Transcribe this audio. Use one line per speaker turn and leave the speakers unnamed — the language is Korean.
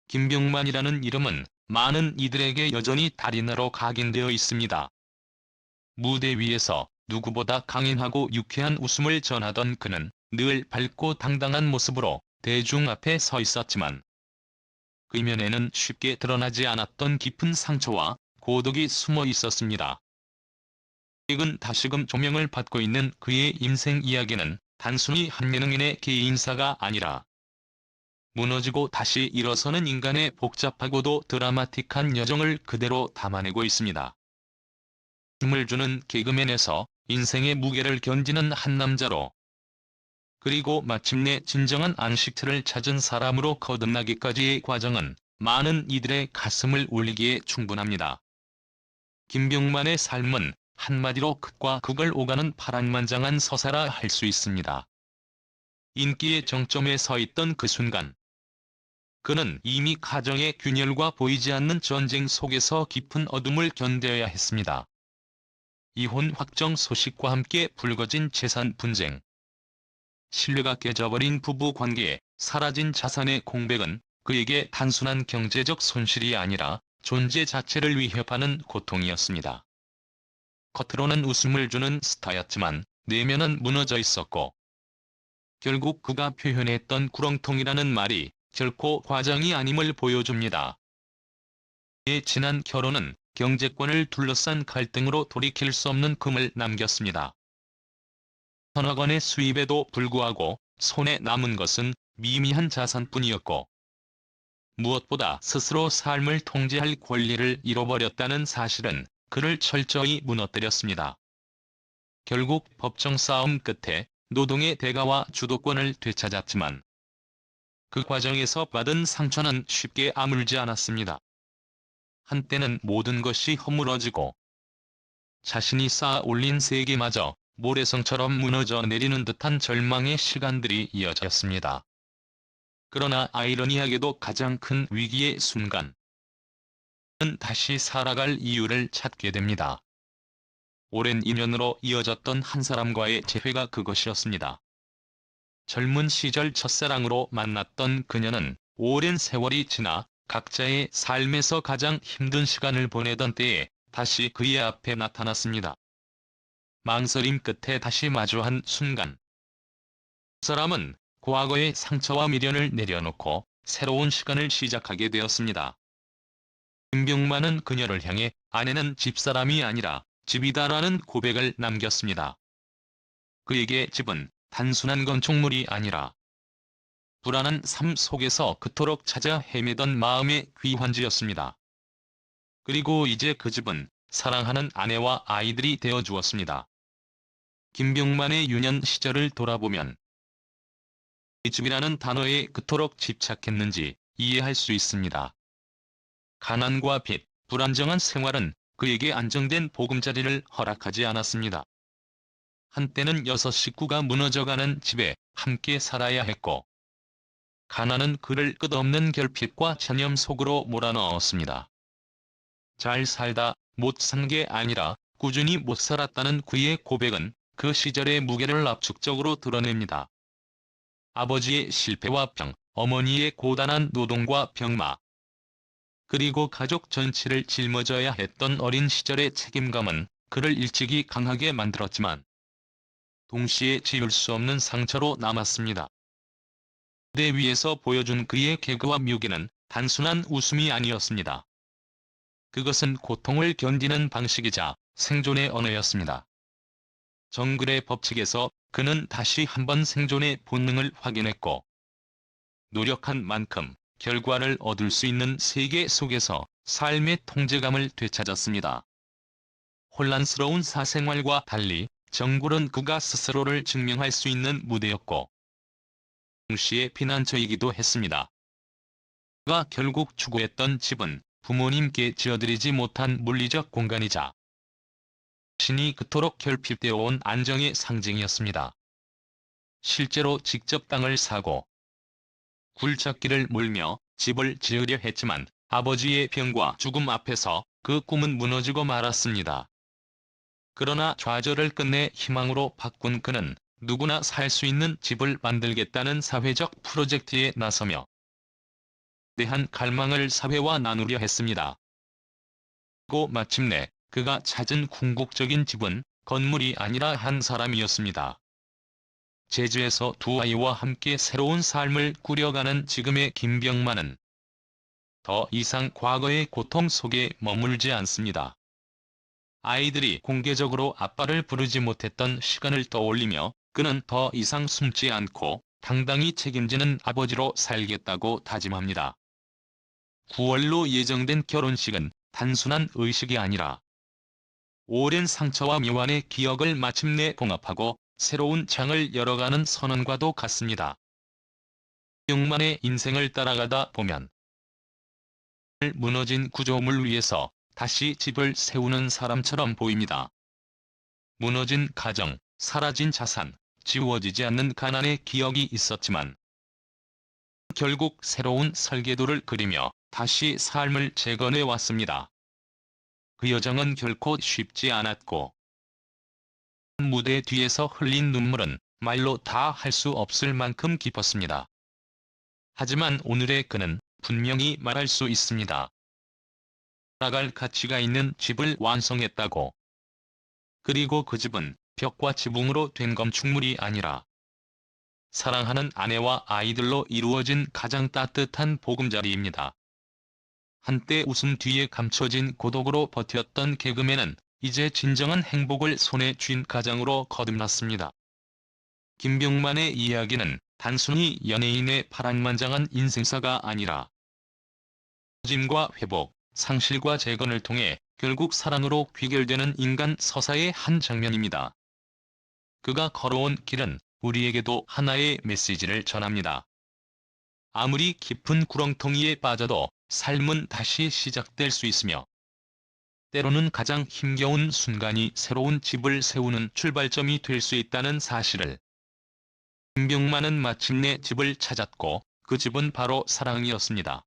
김병만이라는 이름은 많은 이들에게 여전히 달인으로 각인되어 있습니다. 무대 위에서 누구보다 강인하고 유쾌한 웃음을 전하던 그는 늘 밝고 당당한 모습으로 대중 앞에 서 있었지만 그 이면에는 쉽게 드러나지 않았던 깊은 상처와 고독이 숨어 있었습니다. 최근 다시금 조명을 받고 있는 그의 인생 이야기는 단순히 한 예능인의 개인사가 아니라 무너지고 다시 일어서는 인간의 복잡하고도 드라마틱한 여정을 그대로 담아내고 있습니다. 힘을 주는 개그맨에서 인생의 무게를 견디는 한 남자로, 그리고 마침내 진정한 안식처를 찾은 사람으로 거듭나기까지의 과정은 많은 이들의 가슴을 울리기에 충분합니다. 김병만의 삶은 한마디로 극과 극을 오가는 파란만장한 서사라 할 수 있습니다. 인기의 정점에 서 있던 그 순간, 그는 이미 가정의 균열과 보이지 않는 전쟁 속에서 깊은 어둠을 견뎌야 했습니다. 이혼 확정 소식과 함께 불거진 재산 분쟁, 신뢰가 깨져버린 부부 관계에 사라진 자산의 공백은 그에게 단순한 경제적 손실이 아니라 존재 자체를 위협하는 고통이었습니다. 겉으로는 웃음을 주는 스타였지만 내면은 무너져 있었고, 결국 그가 표현했던 구렁텅이라는 말이 결코 과장이 아님을 보여줍니다. 그의 지난 결혼은 경제권을 둘러싼 갈등으로 돌이킬 수 없는 금을 남겼습니다. 천억 원의 수입에도 불구하고 손에 남은 것은 미미한 자산뿐이었고, 무엇보다 스스로 삶을 통제할 권리를 잃어버렸다는 사실은 그를 철저히 무너뜨렸습니다. 결국 법정 싸움 끝에 노동의 대가와 주도권을 되찾았지만 그 과정에서 받은 상처는 쉽게 아물지 않았습니다. 한때는 모든 것이 허물어지고 자신이 쌓아 올린 세계마저 모래성처럼 무너져 내리는 듯한 절망의 시간들이 이어졌습니다. 그러나 아이러니하게도 가장 큰 위기의 순간, 그는 다시 살아갈 이유를 찾게 됩니다. 오랜 인연으로 이어졌던 한 사람과의 재회가 그것이었습니다. 젊은 시절 첫사랑으로 만났던 그녀는 오랜 세월이 지나 각자의 삶에서 가장 힘든 시간을 보내던 때에 다시 그의 앞에 나타났습니다. 망설임 끝에 다시 마주한 순간, 그 사람은 과거의 상처와 미련을 내려놓고 새로운 시간을 시작하게 되었습니다. 김병만은 그녀를 향해 아내는 집사람이 아니라 집이다라는 고백을 남겼습니다. 그에게 집은 단순한 건축물이 아니라 불안한 삶 속에서 그토록 찾아 헤매던 마음의 귀환지였습니다. 그리고 이제 그 집은 사랑하는 아내와 아이들이 되어 주었습니다. 김병만의 유년 시절을 돌아보면 이 집이라는 단어에 그토록 집착했는지 이해할 수 있습니다. 가난과 빚, 불안정한 생활은 그에게 안정된 보금자리를 허락하지 않았습니다. 한때는 6식구가 무너져가는 집에 함께 살아야 했고, 가난은 그를 끝없는 결핍과 전염 속으로 몰아넣었습니다. 잘 살다 못 산 게 아니라 꾸준히 못 살았다는 그의 고백은 그 시절의 무게를 압축적으로 드러냅니다. 아버지의 실패와 병, 어머니의 고단한 노동과 병마, 그리고 가족 전체를 짊어져야 했던 어린 시절의 책임감은 그를 일찍이 강하게 만들었지만 동시에 지울 수 없는 상처로 남았습니다. 무대 위에서 보여준 그의 개그와 묘기는 단순한 웃음이 아니었습니다. 그것은 고통을 견디는 방식이자 생존의 언어였습니다. 정글의 법칙에서 그는 다시 한번 생존의 본능을 확인했고, 노력한 만큼 결과를 얻을 수 있는 세계 속에서 삶의 통제감을 되찾았습니다. 혼란스러운 사생활과 달리 정글은 그가 스스로를 증명할 수 있는 무대였고, 동시에 피난처이기도 했습니다. 그가 결국 추구했던 집은 부모님께 지어드리지 못한 물리적 공간이자 신이 그토록 결핍되어 온 안정의 상징이었습니다. 실제로 직접 땅을 사고 굴착기를 몰며 집을 지으려 했지만 아버지의 병과 죽음 앞에서 그 꿈은 무너지고 말았습니다. 그러나 좌절을 끝내 희망으로 바꾼 그는 누구나 살 수 있는 집을 만들겠다는 사회적 프로젝트에 나서며 대한 갈망을 사회와 나누려 했습니다. 그리고 마침내 그가 찾은 궁극적인 집은 건물이 아니라 한 사람이었습니다. 제주에서 두 아이와 함께 새로운 삶을 꾸려가는 지금의 김병만은 더 이상 과거의 고통 속에 머물지 않습니다. 아이들이 공개적으로 아빠를 부르지 못했던 시간을 떠올리며 그는 더 이상 숨지 않고 당당히 책임지는 아버지로 살겠다고 다짐합니다. 9월로 예정된 결혼식은 단순한 의식이 아니라 오랜 상처와 묘한의 기억을 마침내 봉합하고 새로운 장을 열어가는 선언과도 같습니다. 김병만의 인생을 따라가다 보면 무너진 구조물 위에서 다시 집을 세우는 사람처럼 보입니다. 무너진 가정, 사라진 자산, 지워지지 않는 가난의 기억이 있었지만 결국 새로운 설계도를 그리며 다시 삶을 재건해 왔습니다. 그 여정은 결코 쉽지 않았고 무대 뒤에서 흘린 눈물은 말로 다 할 수 없을 만큼 깊었습니다. 하지만 오늘의 그는 분명히 말할 수 있습니다. 살아갈 가치가 있는 집을 완성했다고. 그리고 그 집은 벽과 지붕으로 된 건축물이 아니라 사랑하는 아내와 아이들로 이루어진 가장 따뜻한 보금자리입니다. 한때 웃음 뒤에 감춰진 고독으로 버텼던 개그맨은 이제 진정한 행복을 손에 쥔 가장으로 거듭났습니다. 김병만의 이야기는 단순히 연예인의 파란만장한 인생사가 아니라 짐과 회복, 상실과 재건을 통해 결국 사랑으로 귀결되는 인간 서사의 한 장면입니다. 그가 걸어온 길은 우리에게도 하나의 메시지를 전합니다. 아무리 깊은 구렁텅이에 빠져도 삶은 다시 시작될 수 있으며 때로는 가장 힘겨운 순간이 새로운 집을 세우는 출발점이 될 수 있다는 사실을. 김병만은 마침내 집을 찾았고 그 집은 바로 사랑이었습니다.